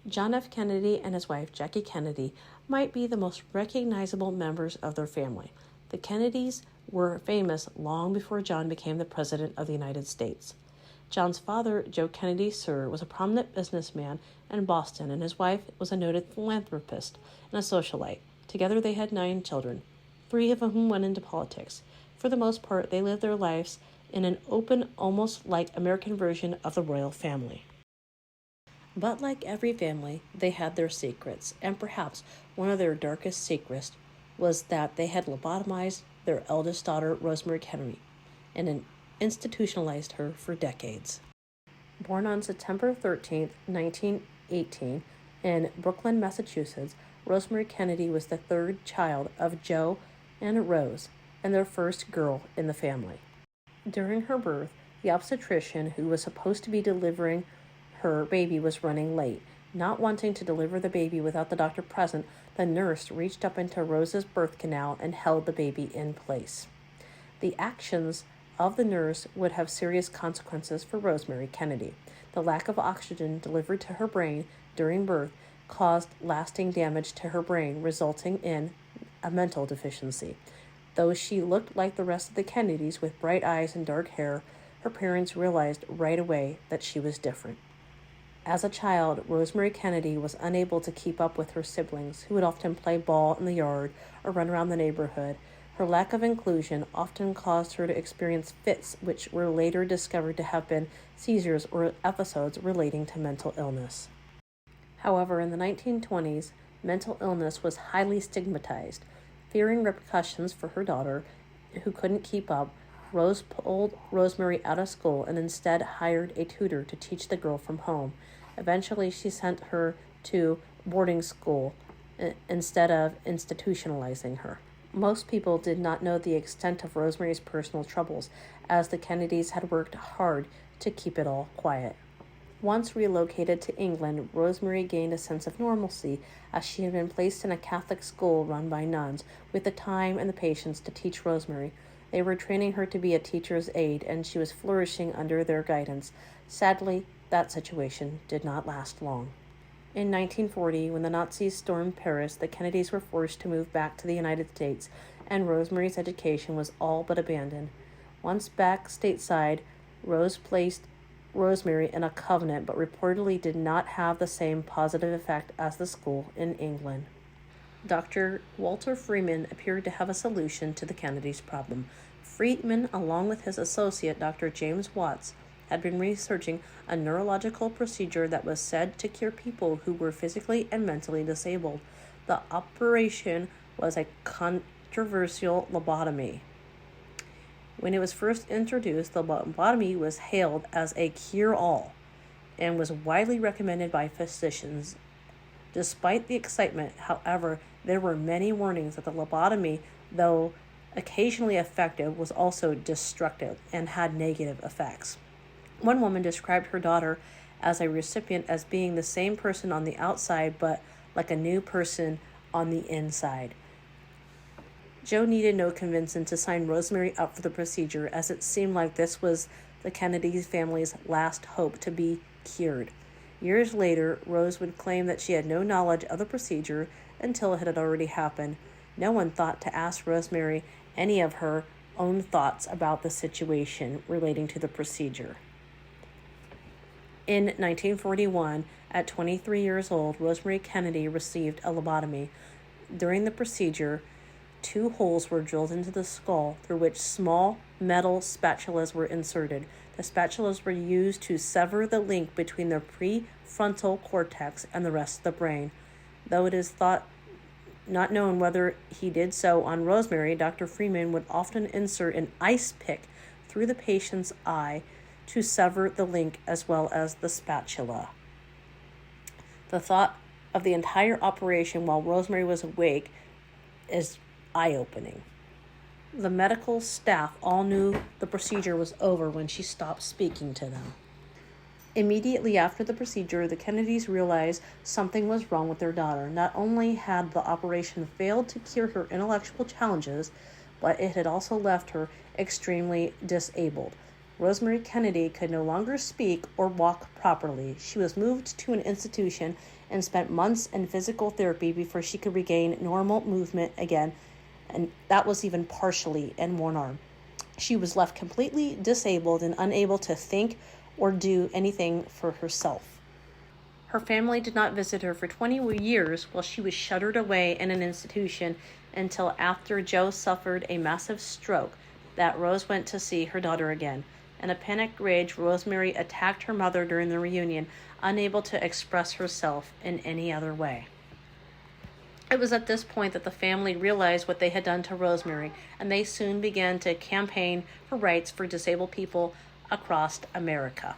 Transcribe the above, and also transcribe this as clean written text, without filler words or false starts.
John F. Kennedy and his wife, Jackie Kennedy, might be the most recognizable members of their family. The Kennedys were famous long before John became the President of the United States. John's father, Joe Kennedy Sr., was a prominent businessman in Boston, and his wife was a noted philanthropist and a socialite. Together they had 9 children, 3 of whom went into politics. For the most part, they lived their lives in an open, almost like American version of the royal family. But like every family, they had their secrets, and perhaps one of their darkest secrets was that they had lobotomized their eldest daughter, Rosemary Kennedy, and institutionalized her for decades. Born on September 13, 1918, in Brookline, Massachusetts, Rosemary Kennedy was the 3rd child of Joe and Rose, and their first girl in the family. During her birth, the obstetrician who was supposed to be delivering her baby was running late. Not wanting to deliver the baby without the doctor present, the nurse reached up into Rose's birth canal and held the baby in place. The actions of the nurse would have serious consequences for Rosemary Kennedy. The lack of oxygen delivered to her brain during birth caused lasting damage to her brain, resulting in a mental deficiency. Though she looked like the rest of the Kennedys with bright eyes and dark hair, her parents realized right away that she was different. As a child, Rosemary Kennedy was unable to keep up with her siblings, who would often play ball in the yard or run around the neighborhood. Her lack of inclusion often caused her to experience fits, which were later discovered to have been seizures or episodes relating to mental illness. However, in the 1920s, mental illness was highly stigmatized. Fearing repercussions for her daughter, who couldn't keep up, Rose pulled Rosemary out of school and instead hired a tutor to teach the girl from home. Eventually, she sent her to boarding school instead of institutionalizing her. Most people did not know the extent of Rosemary's personal troubles, as the Kennedys had worked hard to keep it all quiet. Once relocated to England, Rosemary gained a sense of normalcy, as she had been placed in a Catholic school run by nuns, with the time and the patience to teach Rosemary. They were training her to be a teacher's aide, and she was flourishing under their guidance. Sadly, that situation did not last long. In 1940, when the Nazis stormed Paris, the Kennedys were forced to move back to the United States, and Rosemary's education was all but abandoned. Once back stateside, Rose placed Rosemary in a convent, but reportedly did not have the same positive effect as the school in England. Dr. Walter Freeman appeared to have a solution to the Kennedys' problem. Freeman, along with his associate, Dr. James Watts, had been researching a neurological procedure that was said to cure people who were physically and mentally disabled. The operation was a controversial lobotomy. When it was first introduced, the lobotomy was hailed as a cure-all and was widely recommended by physicians. Despite the excitement, however, there were many warnings that the lobotomy, though occasionally effective, was also destructive and had negative effects. One woman described her daughter as a recipient as being the same person on the outside, but like a new person on the inside. Joe needed no convincing to sign Rosemary up for the procedure, as it seemed like this was the Kennedy family's last hope to be cured. Years later, Rose would claim that she had no knowledge of the procedure until it had already happened. No one thought to ask Rosemary any of her own thoughts about the situation relating to the procedure. In 1941, at 23 years old, Rosemary Kennedy received a lobotomy. During the procedure, 2 holes were drilled into the skull through which small metal spatulas were inserted. The spatulas were used to sever the link between the prefrontal cortex and the rest of the brain. Though it is not known whether he did so on Rosemary, Dr. Freeman would often insert an ice pick through the patient's eye to sever the link as well as the spatula. The thought of the entire operation while Rosemary was awake is eye-opening. The medical staff all knew the procedure was over when she stopped speaking to them. Immediately after the procedure, the Kennedys realized something was wrong with their daughter. Not only had the operation failed to cure her intellectual challenges, but it had also left her extremely disabled. Rosemary Kennedy could no longer speak or walk properly. She was moved to an institution and spent months in physical therapy before she could regain normal movement again, and that was even partially in one arm. She was left completely disabled and unable to think or do anything for herself. Her family did not visit her for 20 years while she was shuttered away in an institution until after Joe suffered a massive stroke that Rose went to see her daughter again. In a panicked rage, Rosemary attacked her mother during the reunion, unable to express herself in any other way. It was at this point that the family realized what they had done to Rosemary, and they soon began to campaign for rights for disabled people across America.